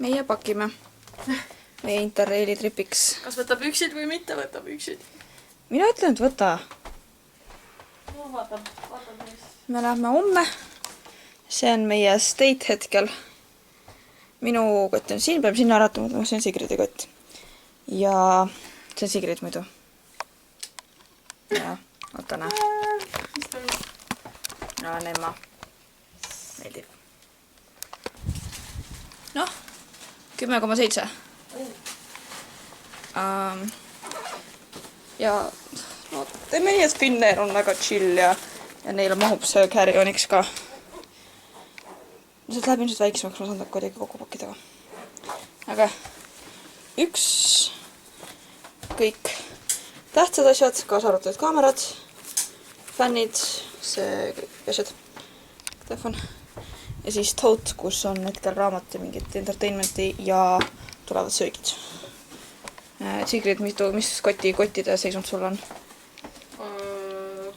meie pakime meie Interraili tripiks. Kas võtab üksid või mitte võtab üksid? Mina ütlen, et võta. No vaatan mis. Me lähme homme. See on meie state hetkel. Minu kott on siin, peab sinna äratama, see on Sigridi kott. Ja see on Sigrid muidu. Ja, oota näe. Mis toimub? Ja on emma. Meeldib. Noh, 10,7. Ja no, meie spinner on väga chill ja neile mahub see carry-oniks ka. See läheb ilmselt väiksemaks, ma saan ta kuidagi kokku pakkida. Aga üks kõik tähtsad asjad, kaasa arvatud kaamerad, fännid, see kõik asjad, telefon. Ja siis tote, kus on hetkel raamat ja mingit entertainmenti ja tulevad söögid. Sigrid, mis kottide seisund sul on?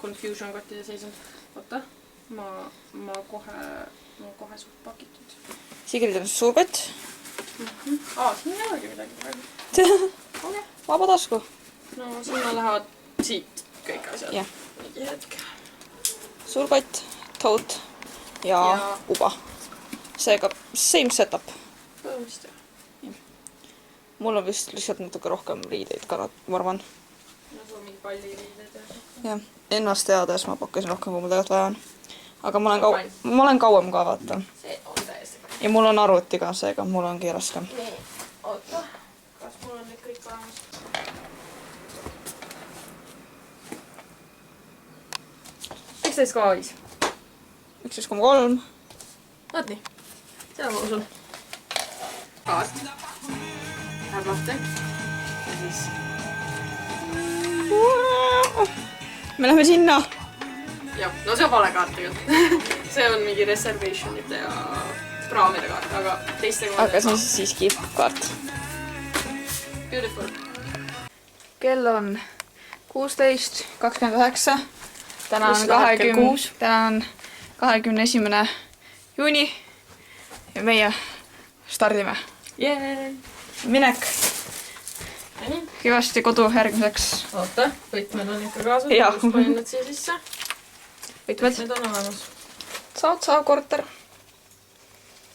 Confusion kottide seisund. Oota, ma kohe suht pakitud. Sigrid on suur kott. Siin ei olegi midagi praegu. Okay. Vaba tasku. No sinna lähevad siit kõik asjad. Yeah. Mingi hetk. Suur kott, tote ja uba. Seega same setup. Põhimõtteliselt jah. Mul on vist lihtsalt natuke rohkem riideid ka, ma arvan. No sul on mingi palli riideid ja. Jah, ennast teades ma pakkasin rohkem, kui mul tegelikult vaja on. Aga ma olen kauem ka, vaata. See on täiesti. Ja mul on arvuti ka, seega mul ongi raskem. Nii, oota. Kas mul on nüüd kõik olemas? 11,5. 11,3. Vaat nii. Seda ma usun. Kaart. Läheb lahti. Ja siis... Me lähme sinna. Jah, no see on vale kaart tegelikult. See on mingi reservationite ja praamide kaart, aga teistega... Aga see on siiski kaart. Beautiful. Kell on 16:29. Täna on 21. juuni. Ja meie stardime. Jee! Minek. Kivasti kodu järgmiseks. Oota, võtmed on ikka kaasas. Jaa. Panin nad siia sisse. Võtmed. Need on olemas. Tsao korter.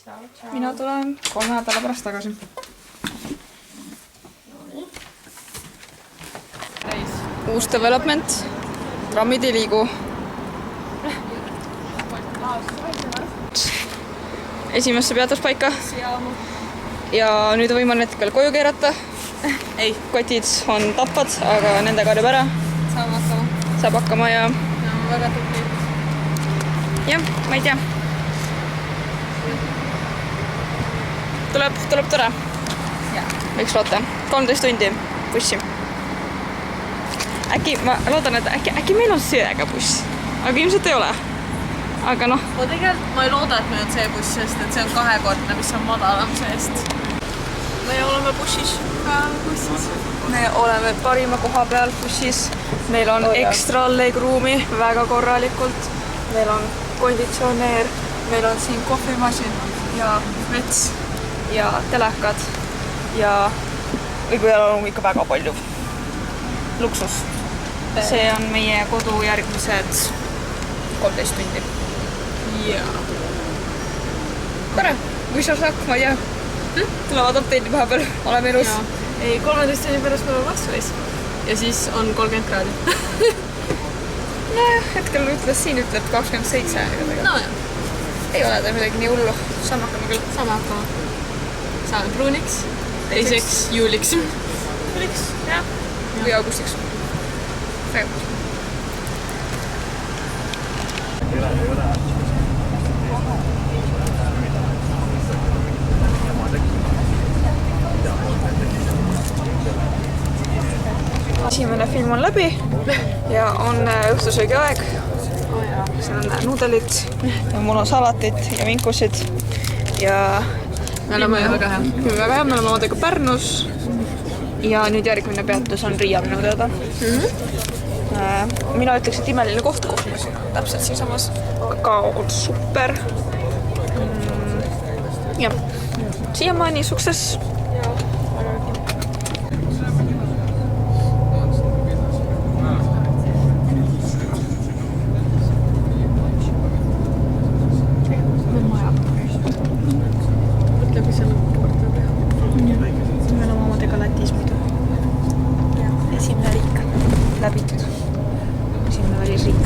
Ciao. Mina tulen 3 nädala pärast tagasi. Uus development. Trammid ei liigu. Esimesse peatuspaika. Ja nüüd on võimalik veel koju keerata. Ei, kotid on tappad, aga nende karjub ära. Saab hakkama ja... No, väga tubli. Jah, ma ei tea. Tuleb tore. Võiks loota. 13 tundi bussi. Äkki, ma loodan, et äkki meil on sööga buss. Aga ilmselt ei ole. Aga noh. Ma tegelikult ma ei looda, et meil on see buss, sest et see on kahekordne, mis on madalam seest. Me oleme bussis. Me oleme parima koha peal bussis. Meil on ekstra leegruumi väga korralikult. Meil on konditsioneer. Meil on siin kohvimasin ja vets ja telekad. Ja võib-olla on ikka väga palju. Luksus. See on meie kodu järgmised 13 tundi. Jaa. Tore, kui sa saad, ma ei tea. Tulevad update'i vahepeal, oleme ilus. Ei, 13 tunni pärast me oleme Varssavis. Ja siis on 30 kraadi. Nojah, hetkel ütleb 27. No jah. Ei ole ta midagi nii hullu. Saame hakkama küll. Saame pruuniks. Teiseks juuliks. Juuliks, jah. Või augustiks. Väga. Esimene film on läbi ja on õhtusöögi aeg. Siin on nuudelid ja mul on salatit ja vinkusid ja me oleme väga hea. Me oleme omadega Pärnus ja nüüd järgmine peatus on Riia minu teada. Mina ütleks, et imeline koht, kus me siin täpselt siinsamas. Kakao on super. Jah, siiamaani success. Jaa, vägagi. Mõtle, kui seal on porta teha. Me oleme omadega Lätis muidu. Esimene riik läbitud. Esimene välisriik.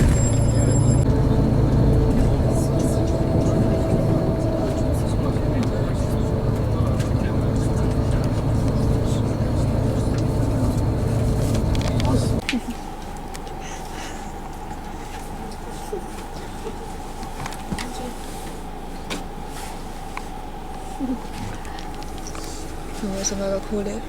See on väga cool jah.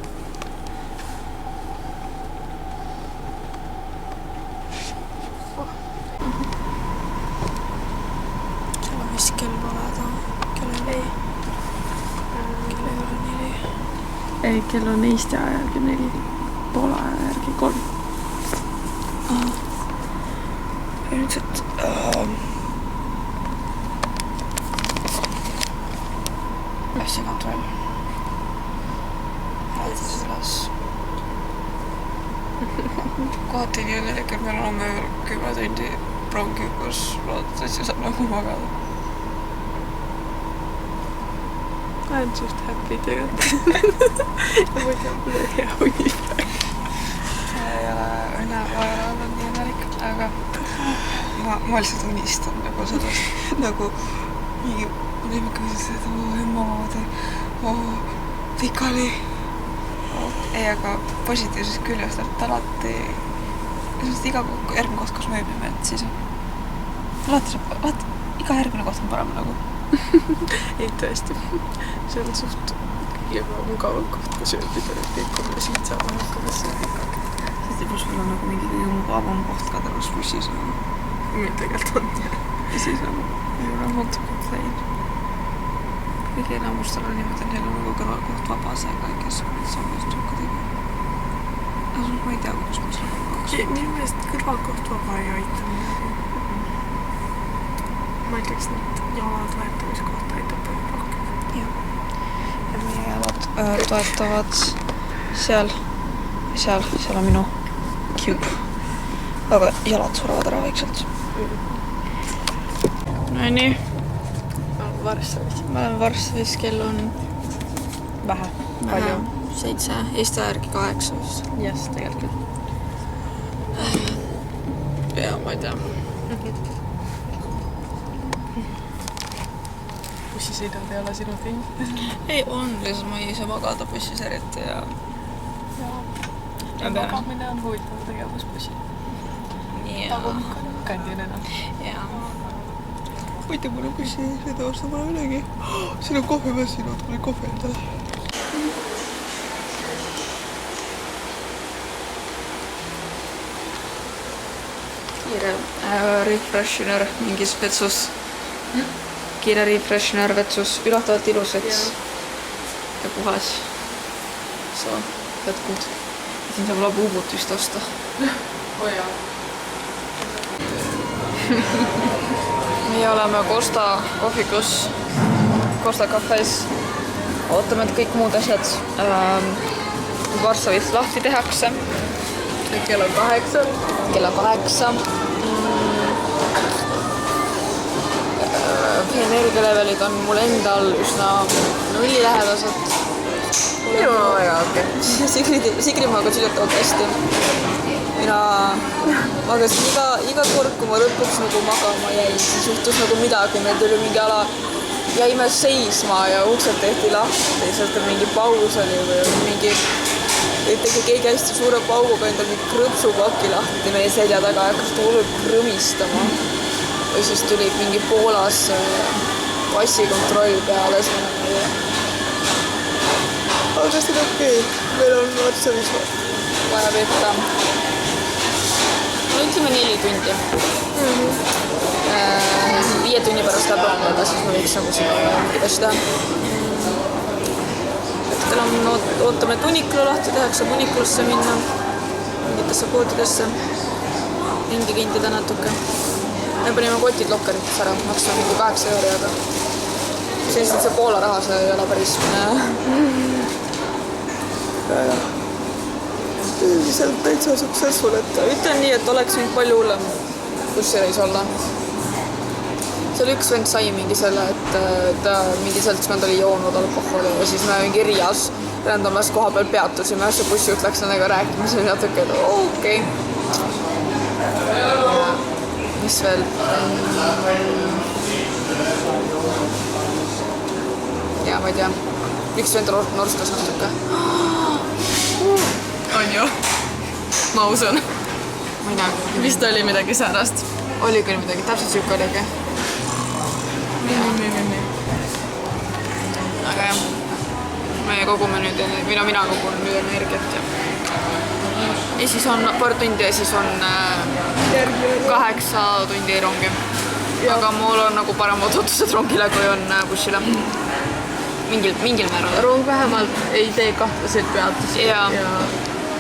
Seal on vist kell pole kellel ei ole 4. Ei, kell on Eesti aja järgi 4. Poola aja järgi 3. Ilmselt asja kontroll. Selles kohati nii õnnelik, et meil on veel 10 tundi prongi, kus loodetavasti saab nagu magada. I'm just happy tegelikult. Ma ei tea, mul on hea uni praegu. Ei ole olnud nii õnnelik, aga ma lihtsalt unistan nagu sellest nagu mingi lemmikasest, et ema pikali. Ei, aga positiivsest küljest, et alati iga järgmine koht, kus me ööbime, et siis alati iga järgmine koht on parem nagu. Ei, tõesti. See on suht juba mugavam koht, kus ööbida, et kõik on siit saab hakkama pikalt. Sest tipus meil on nagu mingi kõige mugavam koht ka terves bussis. Meil tegelikult on. Ja siis ei ole multiple plane. Kõige enamustel on niimoodi, et neil on nagu kõrvalkoht vabas, aga kes saab just kuidagi. Aga ma ei tea, kuidas ma seda kaks. Minu meelest kõrvalkoht vaba ei aita midagi. Ma ütleks, et jalad toetamiskohta aitab palju rohkem. Jah. Ja meie jalad toetavad seal on minu cube. Aga jalad surevad ära vaikselt. No nii. Varssavis. Ma olen Varssavis, kell on vähe. Palju? 7, Eesti järgi 8 vist. Jes, tegelikult. Ja, ma ei tea. Bussisõidud ei ole sinu ting? Ei, on, lihtsalt ma ei saa magada bussis eriti ja... Ja magamine on huvitav tegevus bussi. Kandinena. Jaa. Võite mulle bussi sõida vastu pole midagi. Siin on kohvimassin, oot mulle kohvi endale. Kiire refreshener mingis vetsus. Kiire refreshener vetsus. Ülatavalt ilus vets. Ja puhas. So, jätkud. Siin saab labuubut vist osta. Oja. Meie oleme Costa kohvikus, Costa kafes. Ootame, et kõik muud asjad Varssavis lahti tehakse. Kell on 8. Kell on 8. Energialevelid on mul endal üsna nullilähedased. Joo, väga okei. Sigrimaaga südetavalt hästi. Mina magasin iga kord, kui ma lõpuks nagu magama jäin, siis juhtus nagu midagi, meil tuli mingi ala, jäime seisma ja uksed tehti lahti, sealt mingi paus oli või mingi, tegi keegi hästi suure pauguga endal mingi krõpsupaki lahti meie selja taga ja hakkas hullult krõmistama. Või siis tuli mingi Poolas passikontroll peale. Aga see on okei. Meil on Varssavis vaja veeta. No ütleme 4 tundi. 5 tunni pärast läheb lõppeda, siis ma võiks nagu seda asja teha. Hetkel on ootame, et Uniklo lahti tehakse, Uniklosse minna, mingitesse poodidesse, ringi kintida natuke. Me panime kotid lokkeritesse ära, maksime mingi 8 €, aga siis see Poola raha, see ei ole päris... Üldiselt täitsa successful, et ütlen nii, et oleks võinud palju hullem bussireis olla. Seal üks vend sai mingi selle, et ta mingi seltskond oli joonud alkoholi ja siis me mingi Riias randomas koha peal peatusime, see bussijuht läks nendega rääkima, see oli natuke, et okei. Mis veel? Ja ma ei tea, üks vend norskas natuke. On ju? Ma usun. Ma ei näe. Vist oli midagi säärast. Oli küll midagi, täpselt süük oligi. Aga jah, me kogume nüüd, mina kogun nüüd energiat ja siis on paar tundi ja siis on 8 tundi rongi. Aga mul on nagu paremad otsused rongile, kui on bussile. Mingil määral. Rong vähemalt ei tee kahtlaseid peatusi ja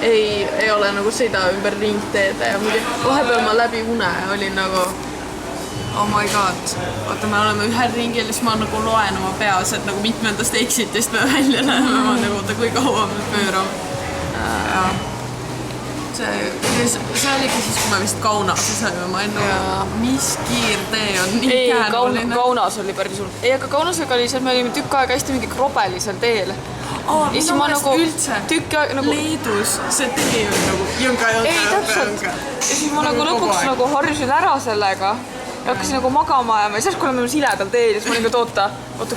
ei ole nagu sõida ümber ringteede ja vahepeal ma läbi une olin nagu oh my god, oota, me oleme ühel ringil ja siis ma nagu loen oma peas, et nagu mitmendast exitist me välja läheme, ma nagu oota, kui kaua me pöörame. See oligi siis, kui me vist Kaunases olime, ma enne, mis kiirtee on nii käänuline. Kaunas oli päris hull. Ei, aga Kaunasega oli seal, me olime tükk aega hästi mingi krobelisel teel. Minu meelest üldse Leedus see tee on nagu jõnga. Ei, täpselt. Ja siis ma nagu lõpuks nagu harjusin ära sellega ja hakkasin nagu magama ja siis, kui oleme siledal teel, siis ma olin ka oota,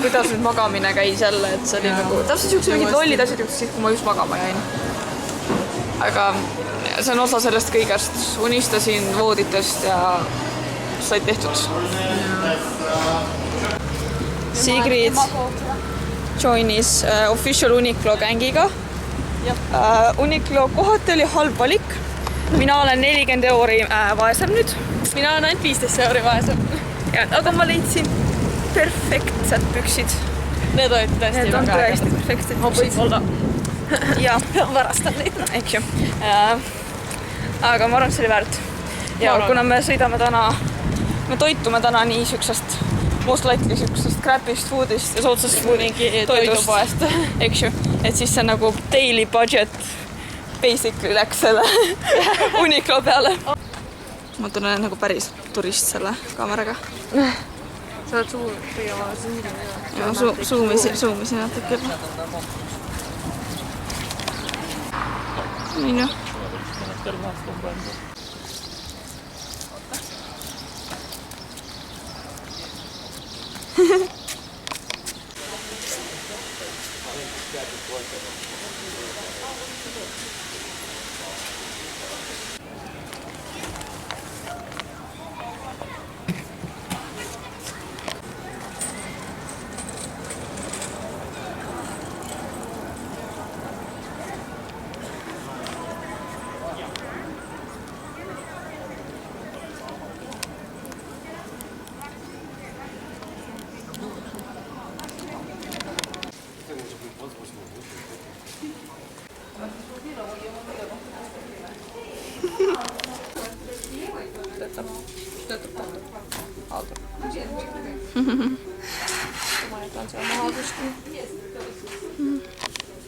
kuidas nüüd magamine käis jälle, et see oli nagu täpselt siuksed mingid lollid asjad juhtus siis, kui ma just magama jäin. Aga see on osa sellest kõigest. Unistasin vooditest ja said tehtud. Sigrid joinis official Uniqlo gängiga. Uniqlo kohati oli halb valik. Mina olen 40 euri vaesem nüüd. Mina olen ainult 15 euri vaesem. Aga ma leidsin perfektsed püksid. Need olid tõesti väga ägedad. Tõesti perfektsed püksid. Võib-olla. Ja varastan neid. Eks ju. Aga ma arvan, et see oli väärt. Ja kuna me sõidame täna, me toitume täna nii siuksest most likely siuksest crapist foodist ja soodsast toidupoest, eks ju. Et siis see nagu daily budget basically läks selle Uniqlo peale. Ma tunnen nagu päris turist selle kaameraga. Sa oled zoomisin natuke. Niin jo.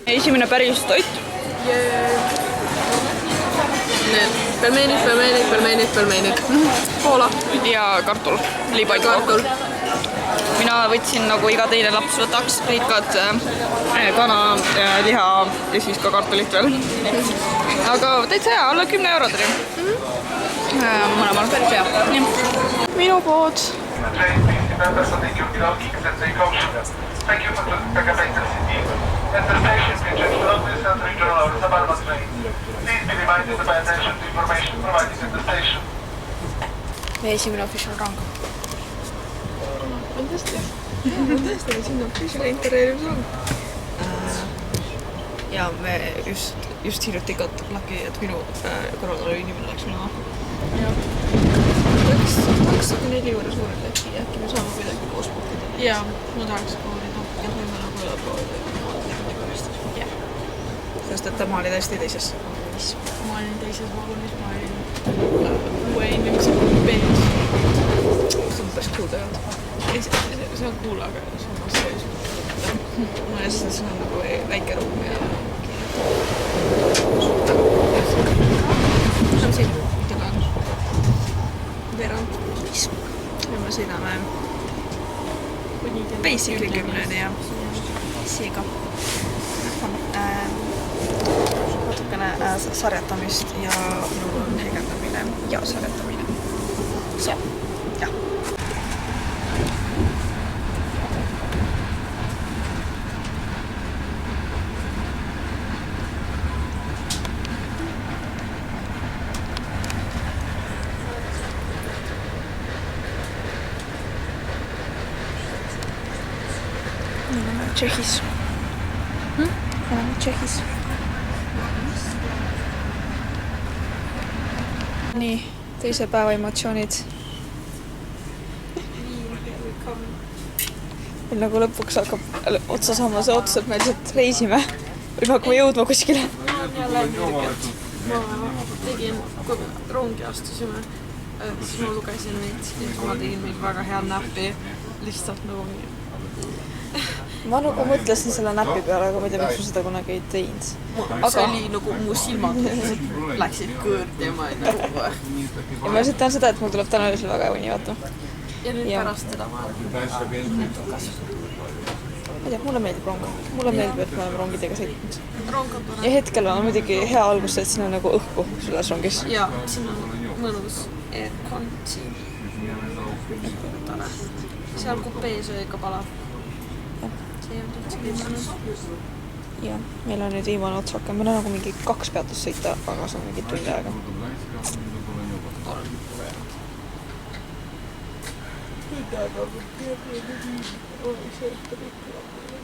Esimene päris toit. Pelmeenid. Poola. Ja kartul. Liibaid. Mina võtsin nagu iga teine laps võtaks riikad kana, liha ja siis ka kartulit veel. Aga täitsa hea, alla 10 euro tuli. Mõlemal päris hea. Minu pood. Thank you for the city. At the station, Kitchen Service and Regional or Sabarma train. Please be reminded to pay attention to information provided at the station. Meie esimene official rang. On tõesti, esimene official intervjuus on. Ja me just hiljuti laki, et minu kõrval oli inimene läks minema. Tahaks 4 juures uurida, äkki me saame kuidagi koos puhkida. Jaa, ma tahaks koolida. Ja võime nagu üle proovida. Sest et tema oli täiesti teises vagunis. Ma olin teises vagunis, ma olin uue inimese bees. See on päris cool tegelikult. see on cool, aga samas sees. no ja siis on nagu väike ruum ja see on siin kell on veerand 5 ja me sõidame basically 10 ja seega natukene sarjatamist ja mul on hegedamine ja sarjatamine. So, jah. Nüüd oleme Tšehhis. Oleme Tšehhis. Nii, teise päeva emotsioonid. Meil nagu lõpuks hakkab otsa saama see ots, et me lihtsalt reisime. Või me hakkame jõudma kuskile. Ma tegin, kui me rongi astusime, siis ma lugesin neid ja ma tegin meil väga hea näppi lihtsalt nagu nii. Ma nagu mõtlesin selle näpi peale, aga ma ei tea, miks ma seda kunagi ei teinud. See oli nagu mu silmad läksid kõõrd ja ma ei nagu kohe. Ja ma lihtsalt tean seda, et mul tuleb täna öösel väga uni, vaata. Ja nüüd pärast seda ma Ma ei tea, mulle meeldib rong. Mulle meeldib, et me oleme rongidega sõitnud. rong on tore. Ja hetkel on muidugi hea algus, et siin on nagu õhku selles rongis. Ja siin on mõnus aircon siin. Tore. Seal kupees oli ikka palav. See ei olnud üldse viimane. Ja, meil on nüüd viimane otsake. Meil on nagu mingi 2 peatust sõita, aga see on mingi tundi aega.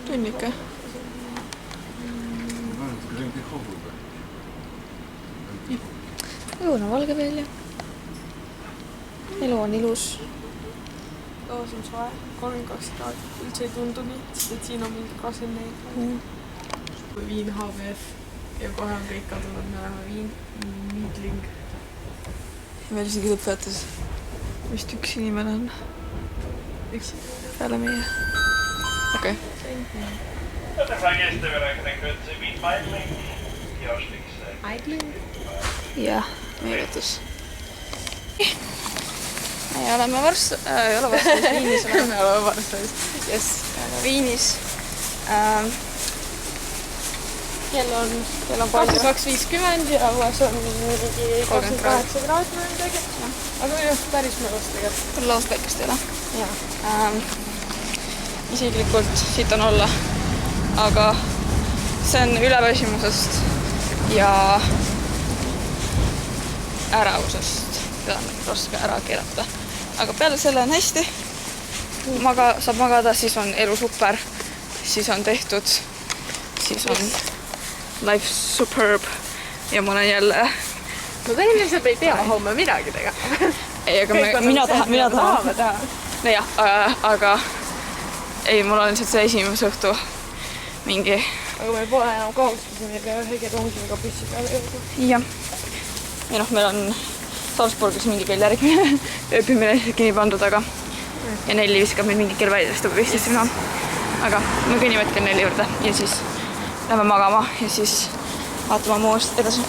Tunn ikka. Õun on valge veel ja elu on ilus. Õhus on soe, 32 kraadi. Üldse ei tundu nii, sest et siin on mingi 24. Viin HBF ja kohe on kõik kadunud, me läheme Viin, Miidling. Meil isegi lõpetas vist üks inimene on. Üks peale meie. Okei. Jah, meie üritus. Me oleme ei ole Varssavis, Viinis oleme. Me oleme Varssavis. Yes, Viinis. Kell on 22.50 ja õues on mingi 38 kraadi või midagi. Aga jah, päris mõnus tegelikult. Laust päikest ei ole. Jaa. Isiklikult siit on olla, aga see on üleväsimusest ja ärevusest, mida on raske ära keerata. Aga peale selle on hästi, saab magada, siis on elu super, siis on tehtud, siis on life superb ja ma olen jälle... No teil lihtsalt ei tea homme midagi teha. Ei, aga mina tahan. No jah, aga ei, mul on lihtsalt see esimese õhtu mingi... Aga meil pole enam kaostusi, meil peab hege rongiga pissi peale jõuda. Jah. Ja noh, meil on Salzburgis mingi kell järgmine ööbimine kinni pandud, aga ja 4 viskab meil mingi kell välja, sest tuleb Eestisse minna. Aga me kõnnime kell 4 juurde ja siis lähme magama ja siis vaatame muust edasi.